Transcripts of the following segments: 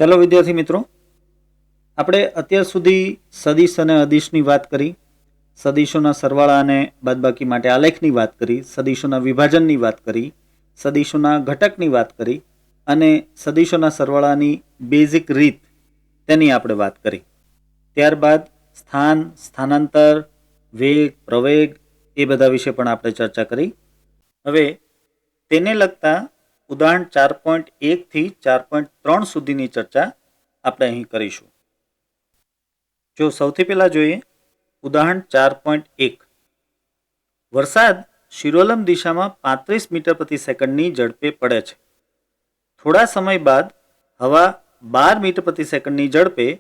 चलो विद्यार्थी मित्रों, આપણે અત્યાર સુધી સદિશ અને અદિશની વાત કરી, સદિશોના સરવાળા અને બાદબાકી માટે આલેખની વાત કરી, સદિશોના વિભાજનની વાત કરી, સદિશોના ઘટકની વાત કરી અને સદિશોના સરવાળાની બેઝિક રીત તેની આપણે વાત કરી. ત્યારબાદ સ્થાન, સ્થાનાંતર, વેગ, પ્રવેગ એ બધા વિશે પણ આપણે ચર્ચા કરી. હવે તેને લગતા ઉદાહરણ 4.1 થી 4.3 સુધીની ચર્ચા આપણે અહીં કરીશું. જો સૌથી પહેલા જોઈએ ઉદાહરણ 4.1. વરસાદ શિરોલમ દિશામાં 35 મીટર પ્રતિ સેકન્ડની ઝડપે પડે છે. થોડા સમય બાદ હવા 12 મીટર પ્રતિ સેકન્ડની ઝડપે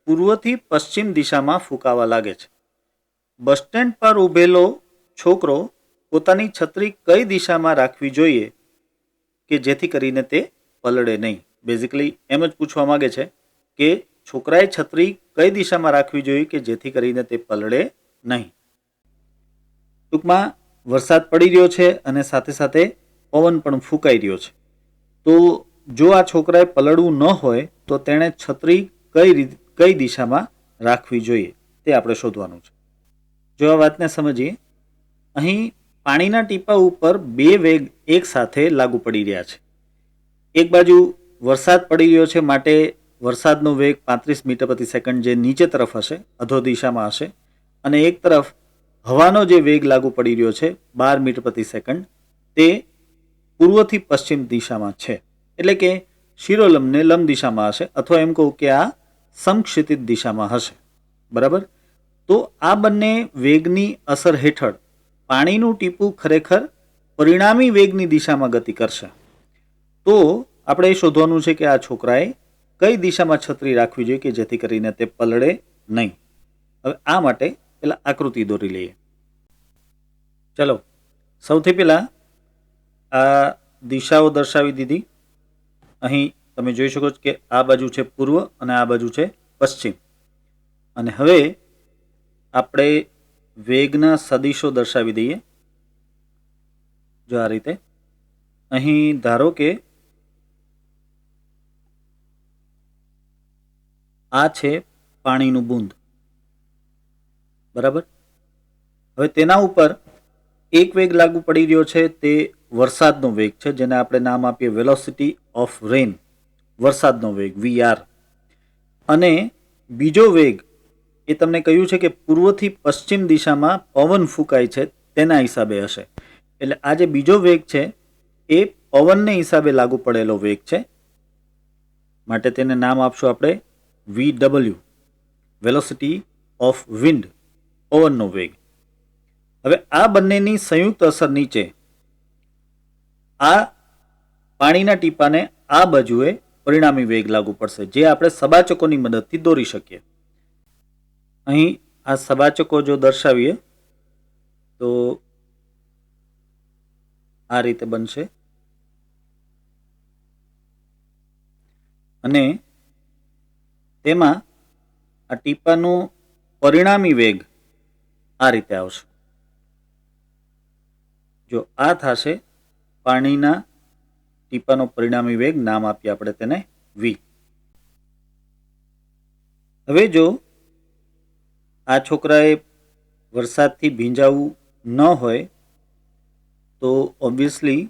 પૂર્વથી પશ્ચિમ દિશામાં ફૂંકાવા લાગે છે. બસ સ્ટેન્ડ પર ઊભેલો છોકરો પોતાની છત્રી કઈ દિશામાં રાખવી જોઈએ કે જેથી કરીને તે પલળે નહીં. બેઝિકલી એમ જ પૂછવા માંગે છે કે છોકરાએ છત્રી કઈ દિશામાં રાખવી જોઈએ કે જેથી કરીને તે પલળે નહીં. ટૂંકમાં વરસાદ પડી રહ્યો છે અને સાથે સાથે પવન પણ ફૂંકાઈ રહ્યો છે. તો જો આ છોકરાએ પલળવું ન હોય તો તેણે છત્રી કઈ દિશામાં રાખવી જોઈએ તે આપણે શોધવાનું છે. જો આ વાતને સમજીએ, અહીં પાણીના ટીપા ઉપર બે વેગ એક સાથે લાગુ પડી રહ્યા છે. એક બાજુ વરસાદ પડી રહ્યો છે માટે વરસાદનો વેગ 35 મીટર પ્રતિ સેકન્ડ જે નીચે તરફ હશે, અધો દિશામાં હશે, અને એક તરફ હવાનો જે વેગ લાગુ પડી રહ્યો છે 12 મીટર પ્રતિ સેકન્ડ તે પૂર્વથી પશ્ચિમ દિશામાં છે. એટલે કે શિરોલમને લંબ દિશામાં હશે, અથવા એમ કહું કે આ સમક્ષિતિજ દિશામાં હશે. બરાબર? તો આ બંને વેગની અસર હેઠળ પાણીનું ટીપું ખરેખર પરિણામી વેગની દિશામાં ગતિ કરશે. તો આપણે એ શોધવાનું છે કે આ છોકરાએ કઈ દિશામાં છત્રી રાખવી જોઈએ કે જેથી કરીને તે પલળે નહીં. હવે આ માટે પેલા આકૃતિ દોરી લઈએ. ચલો, સૌથી પહેલા આ દિશાઓ દર્શાવી દીધી. અહીં તમે જોઈ શકો છો કે આ બાજુ છે પૂર્વ અને આ બાજુ છે પશ્ચિમ. અને હવે આપણે વેગના સદિશો દર્શાવી દઈએ. જો આ રીતે અહીં ધારો કે આ છે પાણીનું બૂંદ. બરાબર? હવે તેના ઉપર એક વેગ લાગુ પડી રહ્યો છે, તે વરસાદનો વેગ છે, જેને આપણે નામ આપીએ વેલોસિટી ઓફ રેન, વરસાદનો વેગ VR. અને બીજો વેગ એ તમને કહ્યું છે કે પૂર્વથી પશ્ચિમ દિશામાં પવન ફૂંકાય છે તેના હિસાબે હશે. એટલે આ જે બીજો વેગ છે એ પવનને હિસાબે લાગુ પડેલો વેગ છે, માટે તેને નામ આપશું આપણે VW, વેલોસિટી ઓફ વિન્ડ, પવનનો વેગ. હવે આ બંનેની સંયુક્ત અસર નીચે આ પાણીના ટીપાને આ બાજુએ પરિણામી વેગ લાગુ પડશે, જે આપણે સબાચકોની મદદથી દોરી શકીએ. અહીં આ સબાચકો જો દર્શાવીએ તો આ રીતે બનશે. અને તેમાં આ ટીપાનો પરિણામી વેગ આ રીતે આવશે. જો આ થશે પાણીના ટીપાનો પરિણામી વેગ, નામ આપીએ આપણે તેને V. હવે જો આ છોકરાએ વરસાદથી ભીંજાવું ન હોય તો ઓબ્વિયસલી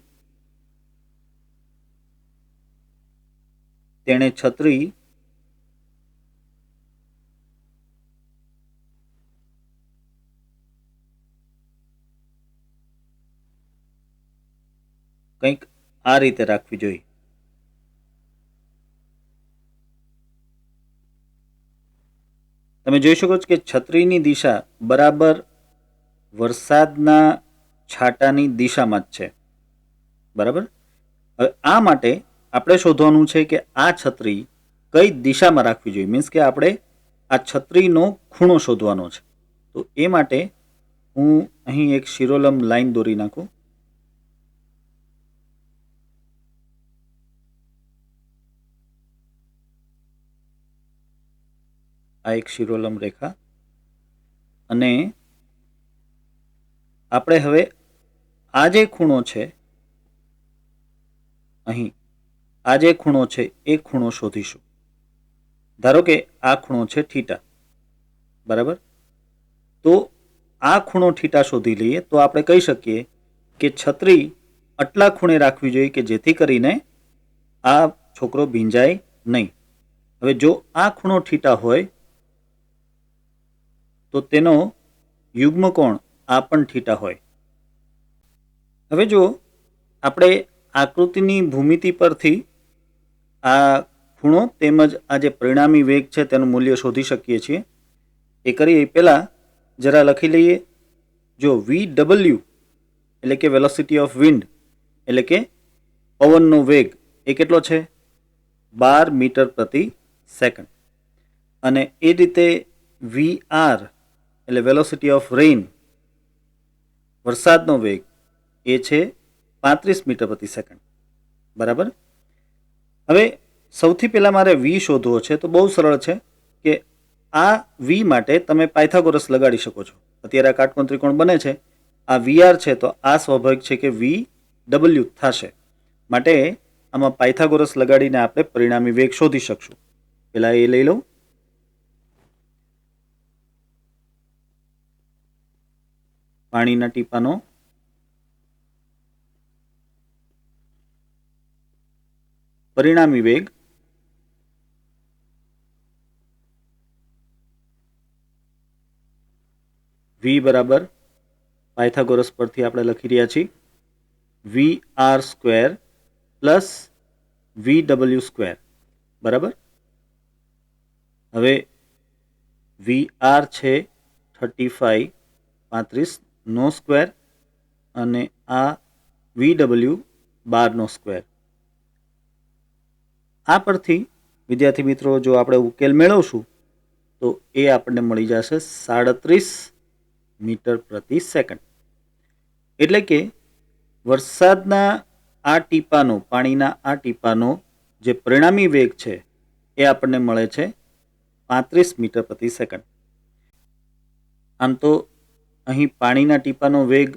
તેણે છત્રી કંઈક આ રીતે રાખવી જોઈએ. તમે જોઈ શકો છો કે છત્રીની દિશા બરાબર વરસાદના છાંટાની દિશામાં જ છે. બરાબર? હવે આ માટે આપણે શોધવાનું છે કે આ છત્રી કઈ દિશામાં રાખવી જોઈએ. મીન્સ કે આપણે આ છત્રીનો ખૂણો શોધવાનો છે. તો એ માટે હું અહીં એક શિરોલમ લાઈન દોરી નાખું. આ એક શિરોલમ રેખા. અને આપણે હવે આ જે ખૂણો છે અહીં, આ જે ખૂણો છે એ ખૂણો શોધીશું. ધારો કે આ ખૂણો છે થીટા, બરાબર. તો આ ખૂણો થીટા શોધી લઈએ તો આપણે કહી શકીએ કે છત્રી આટલા ખૂણે રાખવી જોઈએ કે જેથી કરીને આ છોકરો ભીંજાય નહીં. હવે જો આ ખૂણો થીટા હોય તો તેનો યુગ્મ કોણ આ પણ થીટા હોય. હવે જો આપણે આકૃતિની ભૂમિતિ પરથી આ ખૂણો તેમજ આ જે પરિણામી વેગ છે તેનું મૂલ્ય શોધી શકીએ છીએ. એ કરીએ પહેલાં જરા લખી લઈએ. જો VW એટલે કે વેલોસિટી ઓફ વિન્ડ એટલે કે પવનનો વેગ એ કેટલો છે? 12 મીટર પ્રતિ સેકન્ડ. અને એ રીતે VR એટલે વેલોસિટી ઓફ રેઇન, વરસાદનો વેગ એ છે 35 મીટર પ્રતિ સેકન્ડ, બરાબર. હવે સૌથી પહેલાં મારે V શોધવો છે તો બહુ સરળ છે કે આ V માટે તમે પાયથાગોરસ લગાડી શકો છો. અત્યારે આ કાટકોણ ત્રિકોણ બને છે, આ VR છે તો આ સ્વાભાવિક છે કે VW થશે. માટે આમાં પાયથાગોરસ લગાડીને આપણે પરિણામી વેગ શોધી શકશું. પહેલાં એ લઈ લઉં. પાણીના ટીપાનો પરિણામી વેગ V બરાબર પાયથાગોરસ પરથી આપણે લખી રહ્યા છીએ VR² પ્લસ VW², બરાબર. હવે VR છે 35 નો સ્ક્વેર અને આ VW 12 નો સ્ક્વેર. આ પરથી વિદ્યાર્થી મિત્રો જો આપણે ઉકેલ મેળવશું તો એ આપણને મળી જશે 37 મીટર પ્રતિ સેકન્ડ. એટલે કે વરસાદના આ ટીપાનો, પાણીના આ ટીપાનો જે પરિણામી વેગ છે એ આપણને મળે છે 35 મીટર પ્રતિ સેકન્ડ. આમ તો અહીં પાણીના ટીપાનો વેગ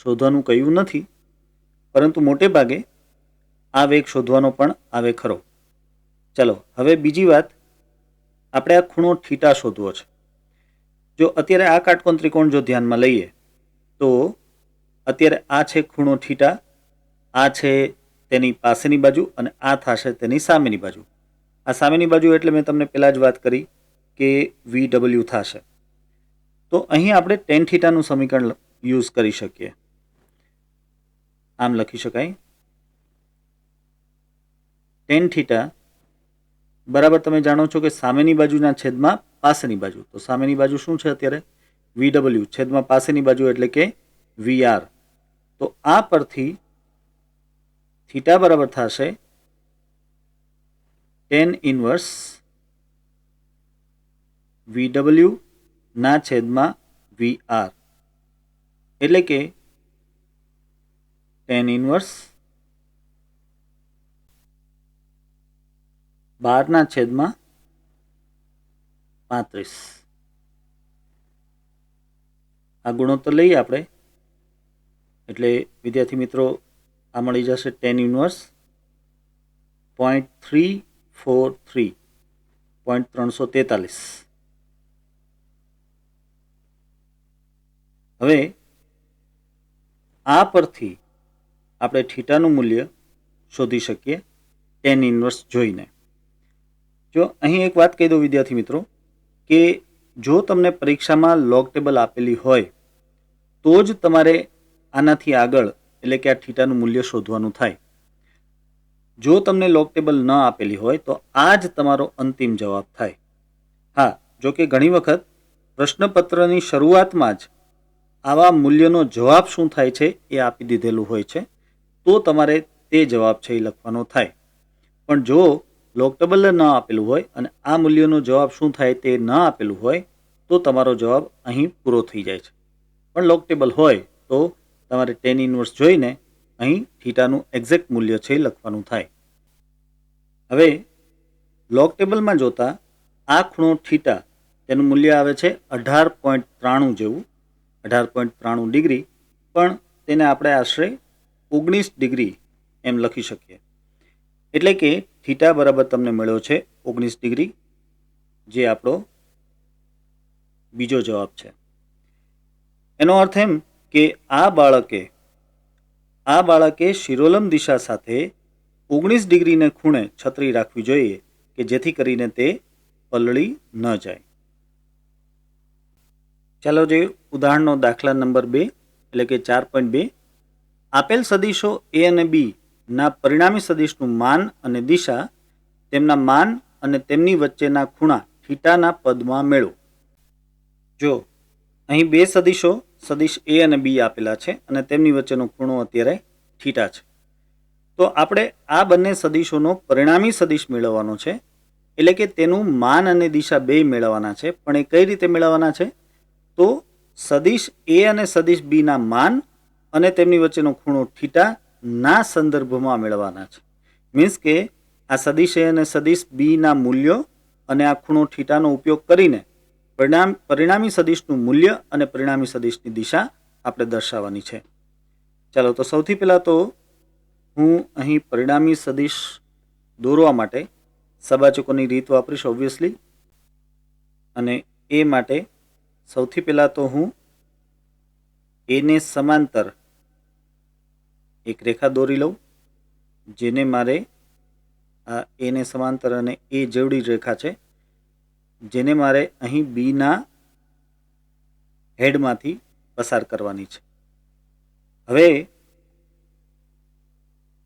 શોધવાનું કહ્યું નથી, પરંતુ મોટે ભાગે આ વેગ શોધવાનો પણ આવે ખરો. ચલો હવે બીજી વાત, આપણે આ ખૂણો થીટા શોધવો છે. જો અત્યારે આ કાટકોણ ત્રિકોણ જો ધ્યાનમાં લઈએ તો અત્યારે આ છે ખૂણો થીટા, આ છે તેની પાસેની બાજુ અને આ થશે તેની સામેની બાજુ. આ સામેની બાજુ એટલે મેં તમને પહેલાં જ વાત કરી કે VW થશે. તો અહીં આપણે ટેન થીટાનું સમીકરણ યુઝ કરી શકીએ. આમ લખી શકાય ટેન થીટા બરાબર, તમે જાણો છો કે સામેની બાજુના છેદમાં પાસેની બાજુ. તો સામેની બાજુ શું છે અત્યારે? VW છેદમાં પાસેની બાજુ એટલે કે VR. તો આ પરથી થીટા બરાબર થશે ટેન ઇન્વર્સ VW ના છેદમાં VR, એટલે કે ટેન ઇન્વર્સ 12 ના છેદમાં 35. આ ગુણોત્તર લઈએ આપણે એટલે વિદ્યાર્થી મિત્રો આ મળી જશે ટેન ઇન્વર્સ 0.343, 0.343. હવે આ પરથી આપણે થીટાનું મૂલ્ય શોધી શકીએ ટેન ઇન્વર્સ જોઈને. જો અહીં એક વાત કહી દઉં વિદ્યાર્થી મિત્રો કે જો તમને પરીક્ષામાં લોગ ટેબલ આપેલી હોય તો જ તમારે આનાથી આગળ એટલે કે આ થીટાનું મૂલ્ય શોધવાનું થાય. જો તમને લોગ ટેબલ ન આપેલી હોય તો આ જ તમારો અંતિમ જવાબ થાય. હા, જો કે ઘણી વખત પ્રશ્નપત્રની શરૂઆતમાં જ આવા મૂલ્યનો જવાબ શું થાય છે એ આપી દીધેલું હોય છે, તો તમારે તે જવાબ છે એ લખવાનો થાય. પણ જો લોગ ટેબલ ન આપેલું હોય અને આ મૂલ્યનો જવાબ શું થાય તે ન આપેલું હોય તો તમારો જવાબ અહીં પૂરો થઈ જાય છે. પણ લોગ ટેબલ હોય તો તમારે ટેન ઇન્વર્સ જોઈને અહીં થીટાનું એક્ઝેક્ટ મૂલ્ય છે લખવાનું થાય. હવે લોગ ટેબલમાં જોતા આ ખૂણો થીટા તેનું મૂલ્ય આવે છે 18.93 જેવું, 18.93 ડિગ્રી, પણ તેને આપણે આશરે 19 ડિગ્રી એમ લખી શકીએ. એટલે કે થીટા બરાબર તમને મળ્યો છે 19 ડિગ્રી જે આપણો બીજો જવાબ છે. એનો અર્થ એમ કે આ બાળકે શિરોલમ દિશા સાથે 19 ડિગ્રીને ખૂણે છત્રી રાખવી જોઈએ કે જેથી કરીને તે પલળી ન જાય. ચાલો જોઈએ ઉદાહરણનો દાખલા નંબર 2 એટલે કે 4.2. આપેલ સદીશો એ અને બી ના પરિણામી સદીશનું માન અને દિશા તેમના માન અને તેમની વચ્ચેના ખૂણા થીટાના પદમાં મેળવો. જો અહીં બે સદીશો સદીશ એ અને બી આપેલા છે અને તેમની વચ્ચેનો ખૂણો અત્યારે થીટા છે. તો આપણે આ બંને સદીશોનો પરિણામી સદીશ મેળવવાનો છે, એટલે કે તેનું માન અને દિશા બે મેળવવાના છે. પણ એ કઈ રીતે મેળવવાના છે? તો સદીશ એ અને સદીશ બી ના માન અને તેમની વચ્ચેનો ખૂણો થીટા ના સંદર્ભમાં મેળવવાના છે. મીન્સ કે આ સદીશ એ અને સદીશ બી ના મૂલ્યો અને આ ખૂણો થીટાનો ઉપયોગ કરીને પરિણામી સદીશનું મૂલ્ય અને પરિણામી સદીશની દિશા આપણે દર્શાવવાની છે. ચાલો તો સૌથી પહેલા તો હું અહીં પરિણામી સદીશ દોરવા માટે સબાચકોની રીત વાપરીશ ઓબ્વિયસલી. અને એ માટે સૌથી પહેલા તો હું એને સમાંતર એક રેખા દોરી લઉં, જેને મારે આ એને સમાંતર અને એ જેવડી રેખા છે, જેને મારે અહીં બીના હેડમાંથી પસાર કરવાની છે. હવે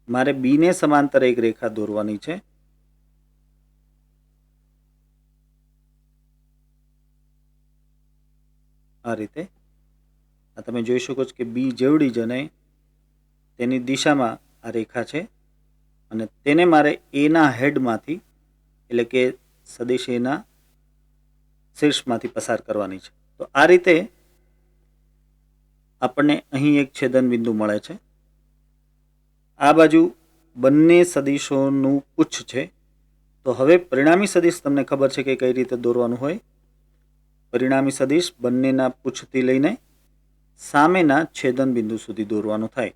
મારે બીને સમાંતર એક રેખા દોરવાની છે. આ રીતે આ તમે જોઈ શકો છો કે બી જેવડી જ અને તેની દિશામાં આ રેખા છે અને તેને મારે એના હેડમાંથી એટલે કે સદીશ એના શીર્ષમાંથી પસાર કરવાની છે. તો આ રીતે આપણને અહીં એક છેદન બિંદુ મળે છે. આ બાજુ બંને સદીશોનું પુચ્છ છે. તો હવે પરિણામી સદીશ તમને ખબર છે કે કઈ રીતે દોરવાનું હોય. પરિણામી સદીશ બંનેના પુચ્છથી લઈને સામેના છેદન બિંદુ સુધી દોરવાનું થાય.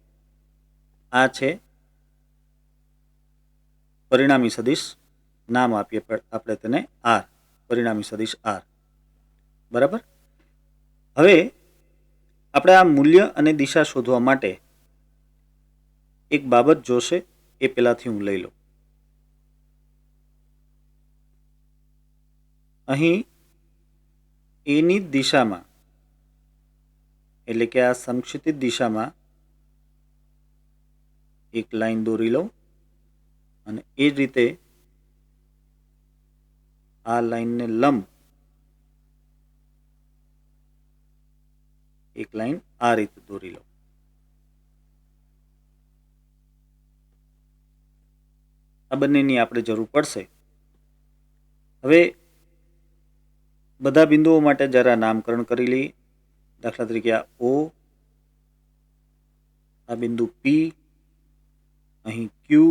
આ છે પરિણામી સદીશ. નામ આપીએ આપણે તેને આર, પરિણામી સદીશ આર. બરાબર. હવે આપણે આ મૂલ્ય અને દિશા શોધવા માટે એક બાબત જોશે, એ પહેલાથી હું લઈ લઉં. અહીં એની દિશામાં એટલે કે આ સંક્ષિપ્ત દિશામાં એક લાઈન દોરી લઉં અને એ જ રીતે આ લાઈનને લંબ એક લાઈન આ રીતે દોરી લઉં. આ બંનેની આપણે જરૂર પડશે. હવે બધા બિંદુઓ માટે જરા નામકરણ કરી લઈએ. દાખલા તરીકે આ ઓ, આ બિંદુ પી, અહીં ક્યુ,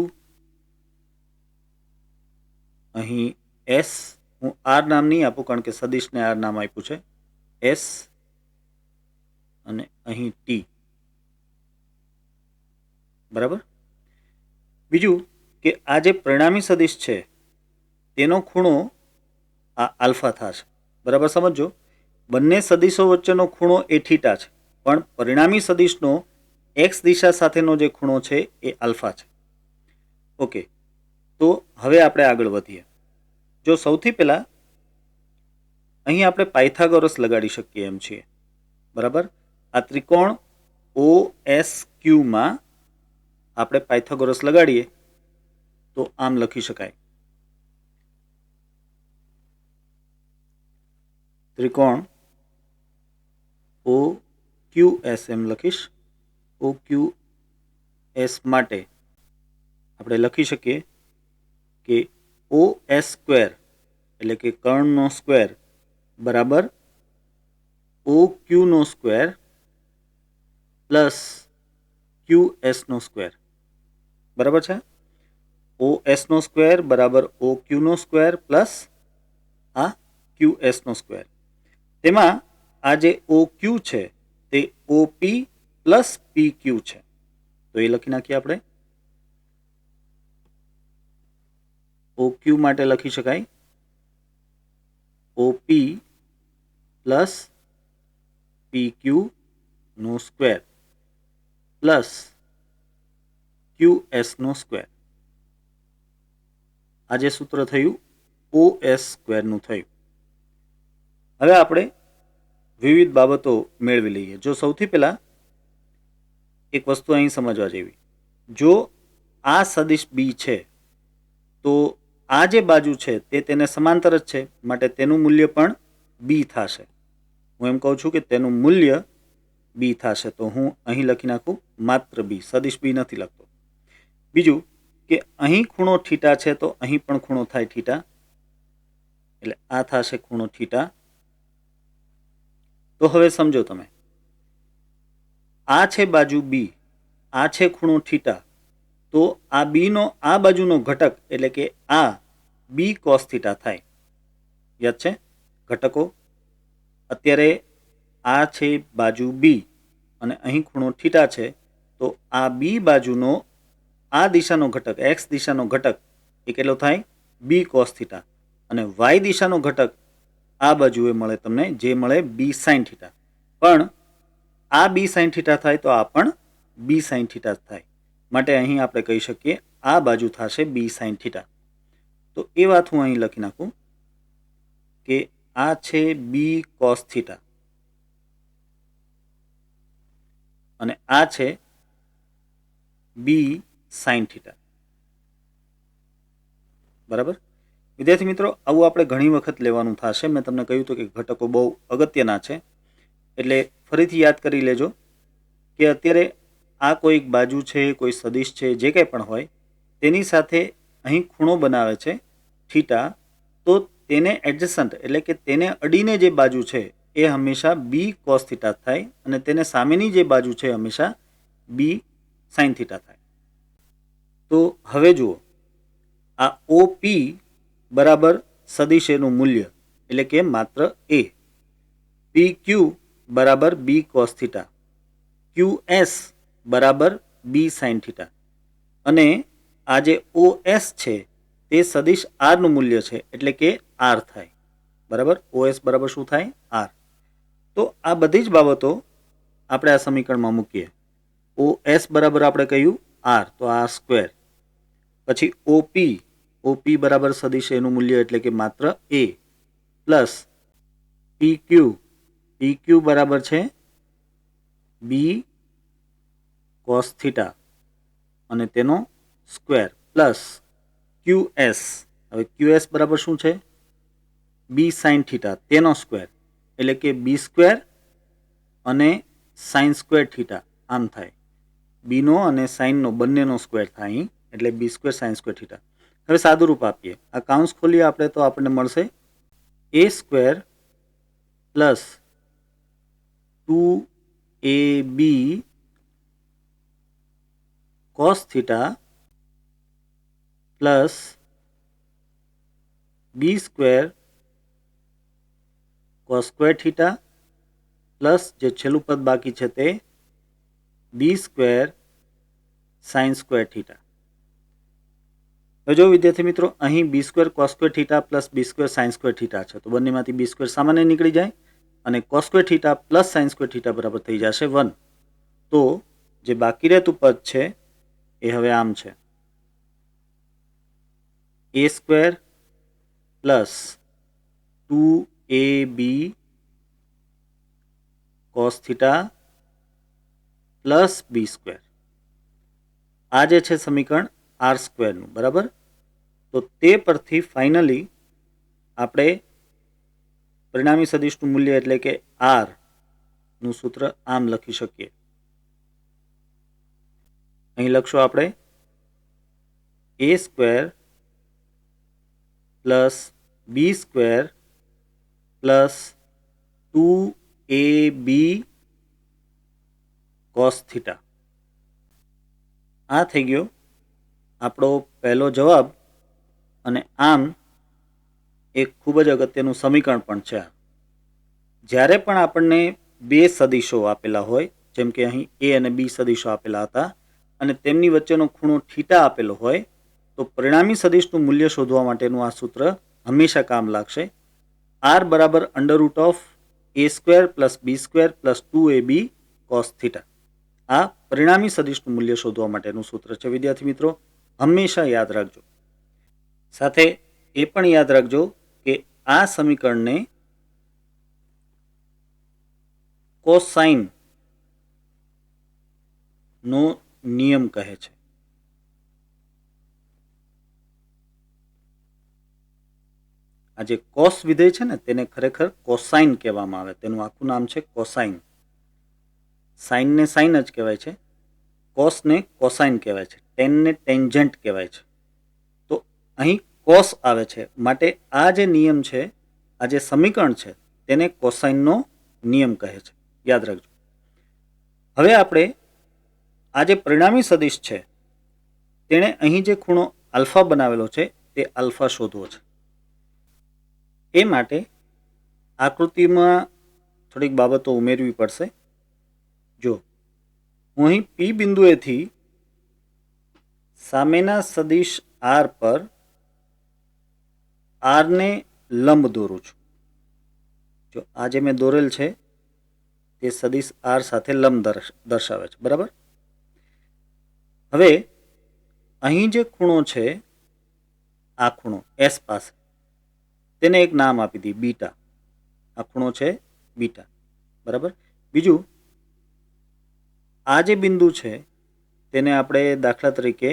અહીં એસ. હું આર નામ નહીં આપું કારણ કે સદીશને આર નામ આપ્યું છે. એસ અને અહીં ટી. બરાબર. બીજું કે આ જે પરિણામી સદીશ છે તેનો ખૂણો આ આલ્ફા થશે. બરાબર સમજો. બંને સદીશો વચ્ચેનો ખૂણો એ થીટા છે, પણ પરિણામી સદીશનો એક્સ દિશા સાથેનો જે ખૂણો છે એ આલ્ફા છે. ઓકે, તો હવે આપણે આગળ વધીએ. જો સૌથી પહેલા અહીં આપણે પાયથાગોરસ લગાડી શકીએ એમ છીએ. બરાબર. આ ત્રિકોણ ઓ એસ ક્યુમાં આપણે પાયથાગોરસ લગાડીએ તો આમ લખી શકાય. ત્રિકોણ ઓ ક્યુ એસ એમ લખીશ. ઓ ક્યુ એસ માટે આપણે લખી શકીએ કે ઓ એસ સ્ક્વેર એટલે કે કર્ણનો સ્ક્વેર બરાબર ઓ ક્યુનો સ્ક્વેર પ્લસ ક્યુ એસનો સ્ક્વેર. બરાબર છે. ઓ એસનો સ્ક્વેર બરાબર ઓ ક્યુનો સ્ક્વેર પ્લસ આ ક્યુ એસનો સ્ક્વેર. તેમાં આ જે ઓ ક્યુ છે તે ઓ પી પ્લસ પી ક્યુ છે. તો એ લખી નાખીએ આપણે. ઓ ક્યુ માટે લખી શકાય ઓપી પ્લસ PQ નો સ્ક્વેર પ્લસ QS નો સ્ક્વેર. આ જે સૂત્ર થયું OS સ્ક્વેરનું થયું. હવે આપણે વિવિધ બાબતો મેળવી લઈએ. જો સૌથી પહેલા એક વસ્તુ અહીં સમજવા જેવી, જો આ સદિશ બી છે તો આ જે બાજુ છે તે તેને સમાંતર જ છે, માટે તેનું મૂલ્ય પણ બી થશે. હું એમ કહું છું કે તેનું મૂલ્ય બી થશે, તો હું અહીં લખી નાખું માત્ર બી, સદિશ બી નથી લખતો. બીજું કે અહીં ખૂણો થીટા છે તો અહીં પણ ખૂણો થાય થીટા, એટલે આ થશે ખૂણો થીટા. તો હવે સમજો તમે, આ છે બાજુ બી, આ છે ખૂણો થીટા, તો આ બીનો આ બાજુનો ઘટક એટલે કે આ બી કોસ થીટા થાય. યાદ છે ઘટકો? અત્યારે આ છે બાજુ બી અને અહીં ખૂણો થીટા છે, તો આ બી બાજુનો આ દિશાનો ઘટક, એક્સ દિશાનો ઘટક એ કેટલો થાય? B cos theta. અને વાય દિશાનો ઘટક આ બાજુએ મળે તમને, જે મળે બી સાઇન થીટા. પણ આ બી સાઇન થીટા થાય તો આ પણ બી સાઇન થીટા થાય, માટે અહીં આપણે કહી શકીએ આ બાજુ થશે બી સાઇન થીટા. તો એ વાત હું અહીં લખી નાખું કે આ છે બી કોસ થીટા અને આ છે બી સાઇન થીટા. બરાબર વિદ્યાર્થી મિત્રો, આવું આપણે ઘણી વખત લેવાનું થશે. મેં તમને કહ્યું હતું કે ઘટકો બહુ અગત્યના છે, એટલે ફરીથી યાદ કરી લેજો કે અત્યારે આ કોઈ બાજુ છે, કોઈ સદિશ છે, જે કંઈ પણ હોય તેની સાથે અહીં ખૂણો બનાવે છે થીટા, તો તેને એડજસન્ટ એટલે કે તેને અડીને જે બાજુ છે એ હંમેશા બી કોસ થીટા થાય અને તેને સામેની જે બાજુ છે હંમેશા બી સાઇન થીટા થાય. તો હવે જુઓ, આ ઓપી બરાબર સદિશ એનું મૂલ્ય એટલે કે માત્ર એ, PQ બરાબર બી કોસ થીટા, QS બરાબર બી સાઇન થીટા, અને આ જે OS છે તે સદિશ આરનું મૂલ્ય છે એટલે કે આર થાય. બરાબર, OS બરાબર શું થાય? આર. તો આ બધી જ બાબતો આપણે આ સમીકરણમાં મૂકીએ. OS બરાબર આપણે કહ્યું આર, તો આર સ્ક્વેર. પછી OP બરાબર સદિશ એનું મૂલ્ય એટલે કે માત્ર એ, પ્લસ PQ બરાબર છે બી કોસ થીટા અને તેનો સ્ક્વેર, પ્લસ QS. હવે QS બરાબર શું છે? બી સાઇન થીટા, તેનો સ્ક્વેર, એટલે કે બી સ્ક્વેર અને સાઇન સ્ક્વેર થીટા આમ થાય. બીનો અને સાઇનનો બંનેનો સ્ક્વેર થાય અહીં, એટલે બી સ્ક્વેર સાઇન સ્ક્વેર થીટા. હવે સાદું રૂપ આપીએ, આ કાઉન્સ ખોલીએ આપણે તો આપણને મળશે A square plus 2AB cos theta plus B square cos square theta plus જે છેલ્લું પદ બાકી છે તે B square sine square theta. હવે જો વિદ્યાર્થી મિત્રો, અહીં B square cos square theta plus B square sine square theta છે, તો બંનેમાંથી બી સ્ક્વેર સામાન્ય નીકળી જાય અને cos square theta plus sine square theta બરાબર થઈ જશે 1. તો જે બાકી રહેતું પદ છે એ હવે આમ છે, A square plus 2AB cos theta plus B square. આ જે છે સમીકરણ આર સ્ક્વેરનું. બરાબર, તો તે પરથી ફાઇનલી આપણે પરિણામી સદિશનું મૂલ્ય એટલે કે આર નું સૂત્ર આમ લખી શકીએ. અહીં લખશો આપણે A square plus B square plus 2AB cos theta. આ થઈ ગયો આપણો પહેલો જવાબ, અને આમ એક ખૂબ જ અગત્યનું સમીકરણ પણ છે. જ્યારે પણ આપણને બે સદિશો આપેલા હોય, જેમ કે અહીં એ અને બી સદિશો આપેલા હતા અને તેમની વચ્ચેનો ખૂણો થીટા આપેલો હોય, તો પરિણામી સદિશનું મૂલ્ય શોધવા માટેનું આ સૂત્ર હંમેશા કામ લાગશે. આર બરાબર under root of a² plus b² plus 2ab cos theta. આ પરિણામી સદિશનું મૂલ્ય શોધવા માટેનું સૂત્ર છે વિદ્યાર્થી મિત્રો, હંમેશા યાદ રાખજો. સાથે એ પણ યાદ રાખજો કે આ સમીકરણને કોસાઇન નો નિયમ કહે છે. આ જે કોસ વિધેય છે ને તેને ખરેખર કોસાઇન કહેવામાં આવે. તેનું આખું નામ છે કોસાઇન. સાઇનને સાઇન જ કહેવાય છે, કોસને કોસાઇન કહેવાય છે, ટેનને ટેન્જન્ટ કહેવાય છે. તો અહીં કોસ આવે છે, માટે આ જે નિયમ છે, આ જે સમીકરણ છે તેને કોસાઇનનો નિયમ કહે છે. યાદ રાખજો. હવે આપણે આ જે પરિણામી સદિશ છે તેણે અહીં જે ખૂણો આલ્ફા બનાવેલો છે તે આલ્ફા શોધવો છે. એ માટે આકૃતિમાં થોડીક બાબતો ઉમેરવી પડશે. જો હું અહીં પી બિંદુએથી સામેના સદિશ આર પર આરને લંબ દોરું છું. જો આ જે મેં દોરેલ છે તે સદિશ આર સાથે લંબ દર્શાવે છે, બરાબર. હવે અહીં જે ખૂણો છે, આ ખૂણો એસ પાસે, તેને એક નામ આપી દઈએ બીટા. આ ખૂણો છે બીટા, બરાબર. બીજું આ જે બિંદુ છે તેને આપણે દાખલા તરીકે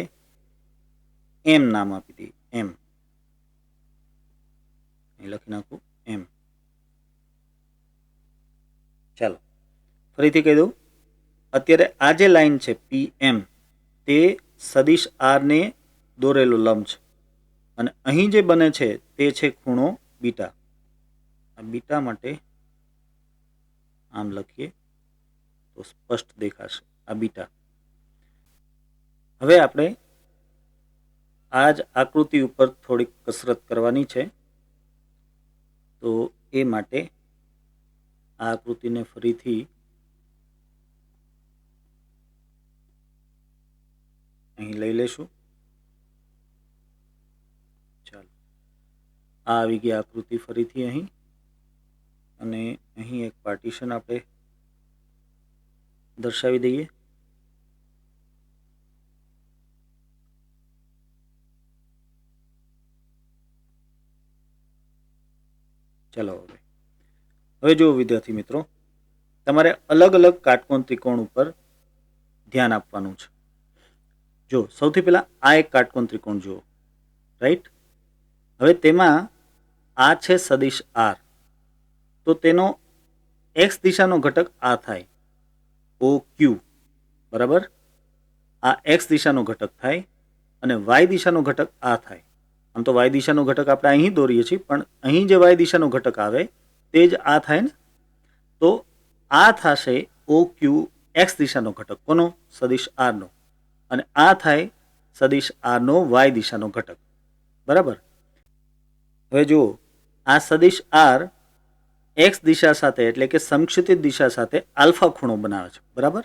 એમ નામ આપી દઈએ. એમ અહીં લખી નાખું એમ. ચાલો ફરીથી કહી દઉં. અત્યારે આ જે લાઈન છે પી એમ તે સદિશ આરને દોરેલો લંબ છે અને અહીં જે બને છે તે છે ખૂણો બીટા. આ બીટા માટે આમ લખીએ તો સ્પષ્ટ દેખાશે, આ બીટા. હવે આપણે આ જ આકૃતિ ઉપર થોડીક કસરત કરવાની છે. તો એ માટે આ આકૃતિને ફરીથી અહીં લઈ લેશું. ચાલો, આ આવી ગઈ આકૃતિ ફરીથી અહીં, અને અહીં એક પાર્ટીશન આપણે દર્શાવી દઈએ. ચાલો હવે જુઓ વિદ્યાર્થી મિત્રો, તમારે અલગ અલગ કાટકોણ ત્રિકોણ ઉપર ધ્યાન આપવાનું છે. જો સૌથી પહેલા આ એક કાટકોણ ત્રિકોણ જુઓ, રાઈટ. હવે તેમાં આ છે સદિશ આર, તો તેનો એક્સ દિશાનો ઘટક આ થાય, ઓ ક્યુ, બરાબર. આ એક્સ દિશાનો ઘટક થાય અને વાય દિશાનો ઘટક આ થાય. આમ તો વાય દિશાનો ઘટક આપણે અહીં દોરીએ છીએ, પણ અહીં જે વાય દિશાનો ઘટક આવે તે જ આ થાય ને. તો આ થશે ઓ ક્યુ એક્સ દિશાનો ઘટક. કોનો? સદિશ આરનો. અને આ થાય સદિશ આરનો વાય દિશાનો ઘટક, બરાબર. હવે જુઓ, આ સદિશ આર એક્સ દિશા સાથે એટલે કે સમક્ષિતિજ દિશા સાથે આલ્ફા ખૂણો બનાવે છે, બરાબર.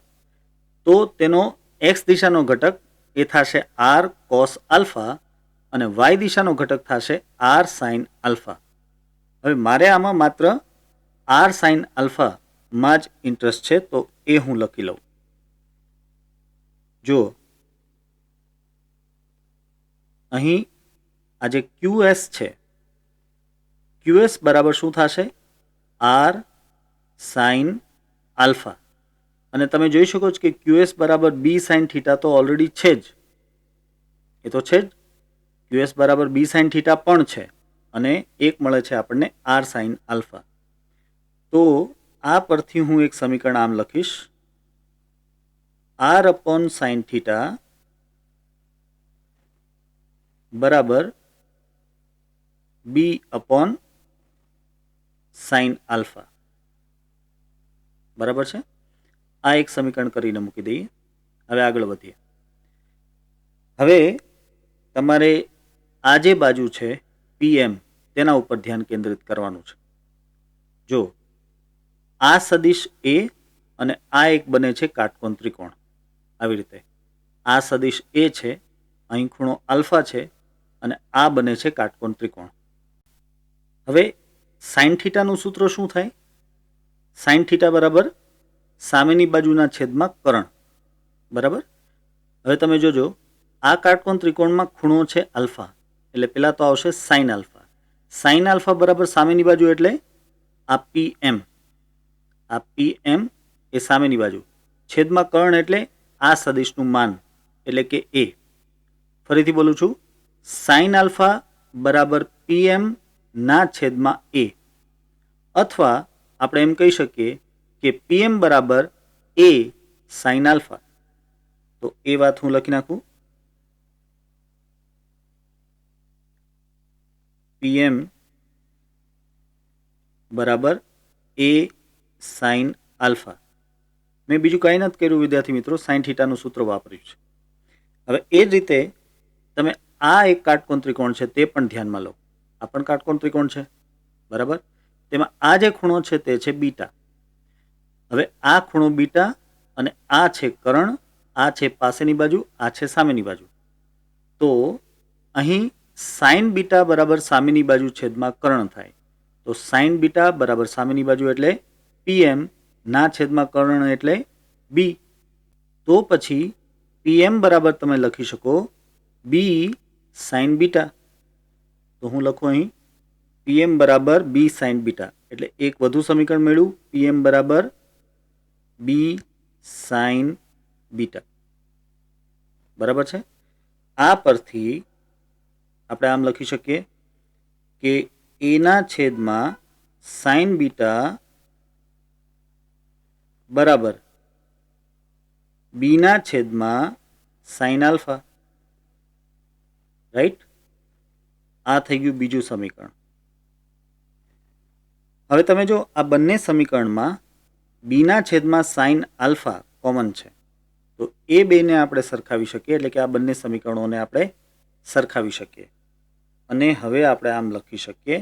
તો તેનો એક્સ દિશાનો ઘટક એ થશે આર કોસ આલ્ફા અને વાય દિશાનો ઘટક થશે આર સાઇન આલ્ફા. હવે મારે આમાં માત્ર આર સાઇન આલ્ફામાં જ ઇન્ટરેસ્ટ છે, તો એ હું લખી લઉં. જુઓ અહીં આ જે QS છે, QS બરાબર શું થશે? R sine alpha. અને તમે જોઈ શકો છો કે QS બરાબર બી સાઇન થીટા તો ઓલરેડી છે જ, એ તો છે જ. QS બરાબર બી સાઇન થીટા પણ છે અને એક મળે છે આપણને આર સાઇન આલ્ફા. તો આ પરથી હું એક સમીકરણ આમ લખીશ, આર અપોન સાઇન થીટા બરાબર બી અપોન સાઇન આલ્ફા, બરાબર છે. આ એક સમીકરણ કરીને મૂકી દઈએ. હવે આગળ વધીએ. હવે તમારે આ જે બાજુ છે PM તેના ઉપર ધ્યાન કેન્દ્રિત કરવાનું છે. જો આ સદિશ એ અને આ એક બને છે કાટકોણ ત્રિકોણ. આવી રીતે આ સદિશ એ છે, અહીં ખૂણો આલ્ફા છે અને આ બને છે કાટકોણ ત્રિકોણ. હવે સાઇન થીટાનું સૂત્ર શું થાય? સાઇન થીટા બરાબર સામેની બાજુના છેદમાં કર્ણ. બરાબર. હવે તમે જોજો, આ કાટકોણ ત્રિકોણમાં ખૂણો છે આલ્ફા, એટલે પહેલાં તો આવશે સાઇન આલ્ફા. સાઇન આલ્ફા બરાબર સામેની બાજુ એટલે આ PM. આ PM એ સામેની બાજુ. છેદમાં કર્ણ એટલે આ સદિશનું માન એટલે કે A. ફરીથી બોલું છું, સાઇન આલ્ફા બરાબર PM ના છેદમાં A. અથવા આપણે એમ કહી શકીએ કે PM બરાબર A સાઇન આલ્ફા. તો એ વાત હું લખી નાખું. PM બરાબર A સાઇન આલ્ફા. મેં બીજું કાંઈ નથી કર્યું વિદ્યાર્થી મિત્રો, સાઇન થીટાનું સૂત્ર વાપર્યું છે. હવે એ જ રીતે તમે આ એક કાટકોણ ત્રિકોણ છે તે પણ ધ્યાનમાં લો. આ પણ કાટકોણ ત્રિકોણ છે. બરાબર. તેમાં આ જે ખૂણો છે તે છે બીટા. હવે આ ખૂણો બીટા અને આ છે કર્ણ, આ છે પાસેની બાજુ, આ છે સામેની બાજુ. તો અહીં સાઇન બીટા બરાબર સામેની બાજુ છેદમાં કર્ણ થાય. તો સાઇન બીટા બરાબર સામેની બાજુ એટલે PM ના છેદમાં કર્ણ એટલે B. તો પછી PM બરાબર તમે લખી શકો B સાઇન બીટા. તો હું લખું અહીં PM બરાબર B સાઇન બીટા. એટલે એક વધુ સમીકરણ મેળવ્યું, PM બરાબર B સાઇન બીટા. બરાબર છે. આ પરથી આપણે આમ લખી શકીએ કે A ના છેદમાં સાઇન બીટા બરાબર B ના છેદમાં સાઇન આલ્ફા. રાઈટ. આ થઈ ગયું બીજું સમીકરણ. હવે તમે જો આ બંને સમીકરણમાં B ના છેદમાં સાઇન આલ્ફા કોમન છે, તો એ બેને આપણે સરખાવી શકીએ, એટલે કે આ બંને સમીકરણોને આપણે સરખાવી શકીએ. અને હવે આપણે આમ લખી શકીએ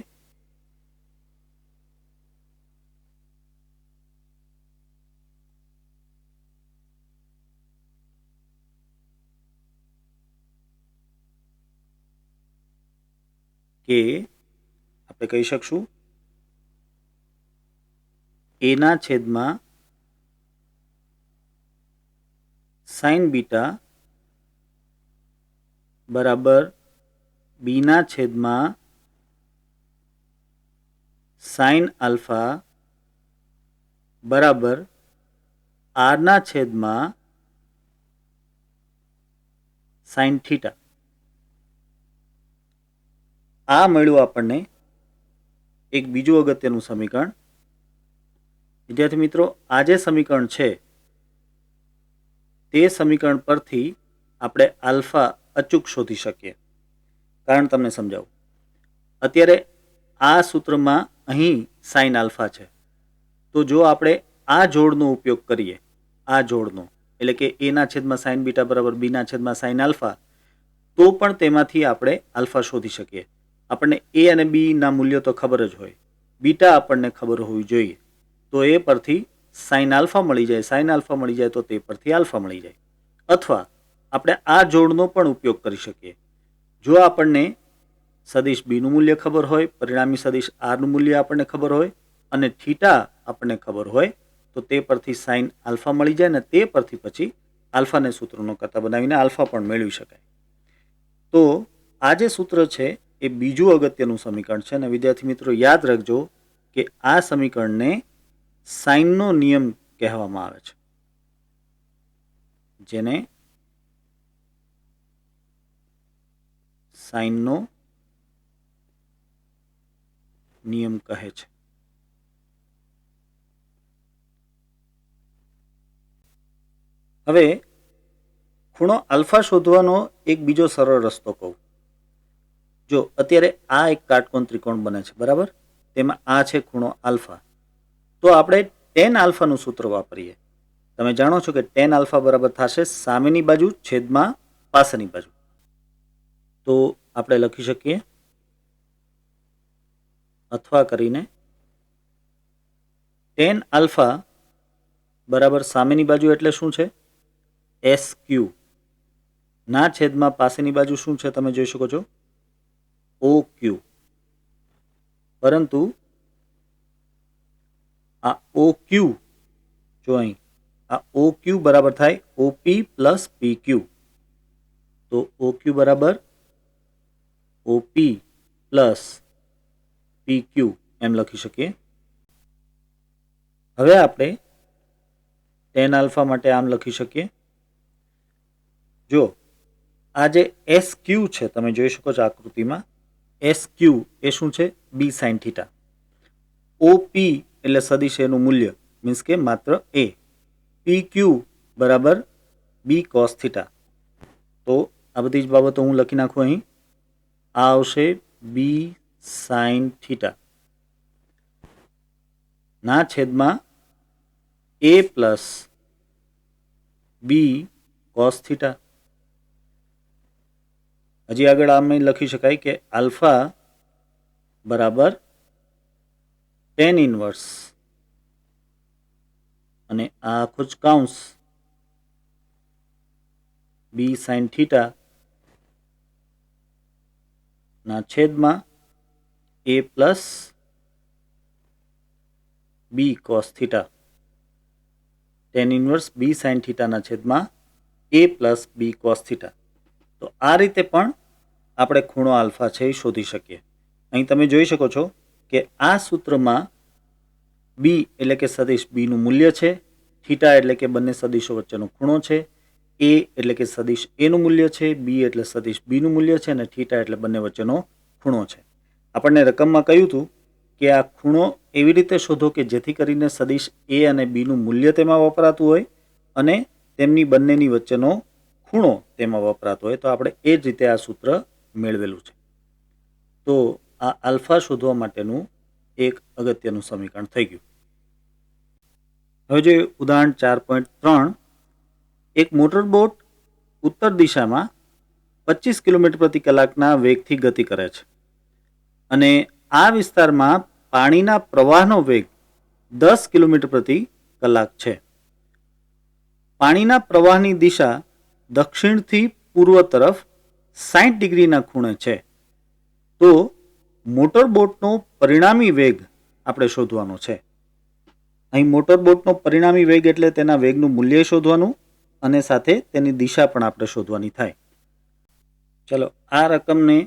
કે આપણે કહી શકશું A ના છેદમાં સાઇન બીટા બરાબર B ના છેદમાં સાઇન આલ્ફા બરાબર R ના છેદમાં સાઇન થીટા. આ મળ્યું આપણને એક બીજું અગત્યનું સમીકરણ. વિદ્યાર્થી મિત્રો, આ જે સમીકરણ છે તે સમીકરણ પરથી આપણે આલ્ફા અચૂક શોધી શકીએ. કારણ તમને સમજાવું. અત્યારે આ સૂત્રમાં અહીં સાઇન આલ્ફા છે, તો જો આપણે આ જોડનો ઉપયોગ કરીએ, આ જોડનો એટલે કે A ના છેદમાં સાઇન બીટા બરાબર B ના છેદમાં સાઇન આલ્ફા, તો પણ તેમાંથી આપણે આલ્ફા શોધી શકીએ. આપણને A અને B ના મૂલ્યો તો ખબર જ હોય, બીટા આપણને ખબર હોવી જોઈએ. તો એ પરથી સાઇન આલ્ફા મળી જાય, સાઇન આલ્ફા મળી જાય તો તે પરથી આલ્ફા મળી જાય. અથવા આપણે આ જોડનો પણ ઉપયોગ કરી શકીએ. જો આપણને સદિશ B નું મૂલ્ય ખબર હોય, પરિણામી સદિશ R નું મૂલ્ય આપણને ખબર હોય અને થીટા આપણને ખબર હોય, તો તે પરથી સાઇન આલ્ફા મળી જાય ને તે પરથી પછી આલ્ફાને સૂત્રનો કરતા બનાવીને આલ્ફા પણ મેળવી શકાય. તો આ જે સૂત્ર છે એ બીજું અગત્યનું સમીકરણ છે. અને વિદ્યાર્થી મિત્રો યાદ રાખજો કે આ સમીકરણને સાઇનનો નિયમ કહેવામાં આવે છે, જેને સાઇનનો નિયમ કહે છે. હવે ખૂણો આલ્ફા શોધવાનો એક બીજો સરળ રસ્તો કહું. જો અત્યારે આ એક કાટકોણ ત્રિકોણ બને છે, બરાબર, તેમાં આ છે ખૂણો આલ્ફા. તો આપણે ટેન આલ્ફાનું સૂત્ર વાપરીએ. તમે જાણો છો કે ટેન આલ્ફા બરાબર થશે સામેની બાજુ છેદમાં પાસેની બાજુ. તો આપણે લખી શકીએ અથવા કરીને ટેન આલ્ફા બરાબર સામેની બાજુ એટલે શું છે? SQ ના છેદમાં પાસેની બાજુ શું છે તમે જોઈ શકો છો? OQ. પરંતુ આ ઓ ક્યુ, જો અહીં આ ઓ ક્યુ બરાબર થાય ઓપી પ્લસ પી ક્યુ. તો ઓ ક્યુ બરાબર ઓપી પ્લસ પી ક્યુ એમ લખી શકીએ. હવે આપણે ટેન આલ્ફા માટે આમ લખી શકીએ. જો આ જે એસ ક્યુ છે તમે જોઈ શકો છો આકૃતિમાં, એસ ક્યુ એ શું છે? બી સાઇન થીટા. ઓ પી એટલે સદિશ એનું મૂલ્ય, મીન્સ કે માત્ર એ. પી ક્યુ બરાબર બી કોસ થીટા. તો આ બધી જ બાબતો હું લખી નાખું અહીં. આ આવશે બી સાઇન થીટા ના છેદમાં A plus B cos theta. હજી આગળ આમ લખી શકાય કે આલ્ફા બરાબર ટેન ઇનવર્સ અને આ આખો જ કાઉન્સ બી સાઇન થીટા ના છેદમાં A plus B cos theta. Tan inverse B sine થીટાના છેદમાં A plus B cos theta. તો આ રીતે પણ આપણે ખૂણો આલ્ફા છે એ શોધી શકીએ. અહીં તમે જોઈ શકો છો કે આ સૂત્રમાં બી એટલે કે સદિશ બીનું મૂલ્ય છે, થીટા એટલે કે બંને સદિશો વચ્ચેનો ખૂણો છે, એ એટલે કે સદિશ એનું મૂલ્ય છે, બી એટલે સદિશ બીનું મૂલ્ય છે અને થીટા એટલે બંને વચ્ચેનો ખૂણો છે. આપણને રકમમાં કહ્યું હતું કે આ ખૂણો એવી રીતે શોધો કે જેથી કરીને સદિશ એ અને બીનું મૂલ્ય તેમાં વપરાતું હોય અને તેમની બંનેની વચ્ચેનો ખૂણો તેમાં વપરાતો હોય. તો આપણે એ જ રીતે આ સૂત્ર મેળવેલું છે. તો આ આલ્ફા શોધવા માટેનું એક અગત્યનું સમીકરણ થઈ ગયું. હવે જોઈએ ઉદાહરણ 4.3. એક મોટરબોટ ઉત્તર દિશામાં 25 કિલોમીટર પ્રતિ કલાકના વેગથી ગતિ કરે છે અને આ વિસ્તારમાં પાણીના પ્રવાહનો વેગ 10 કિલોમીટર પ્રતિ કલાક છે. પાણીના પ્રવાહની દિશા દક્ષિણથી પૂર્વ તરફ 60 ડિગ્રીના ખૂણે છે. તો મોટરબોટનો પરિણામી વેગ આપણે શોધવાનો છે. અહીં મોટરબોટનો પરિણામી વેગ એટલે તેના વેગનું મૂલ્ય શોધવાનું અને સાથે તેની દિશા પણ આપણે શોધવાની થાય. ચલો આ રકમને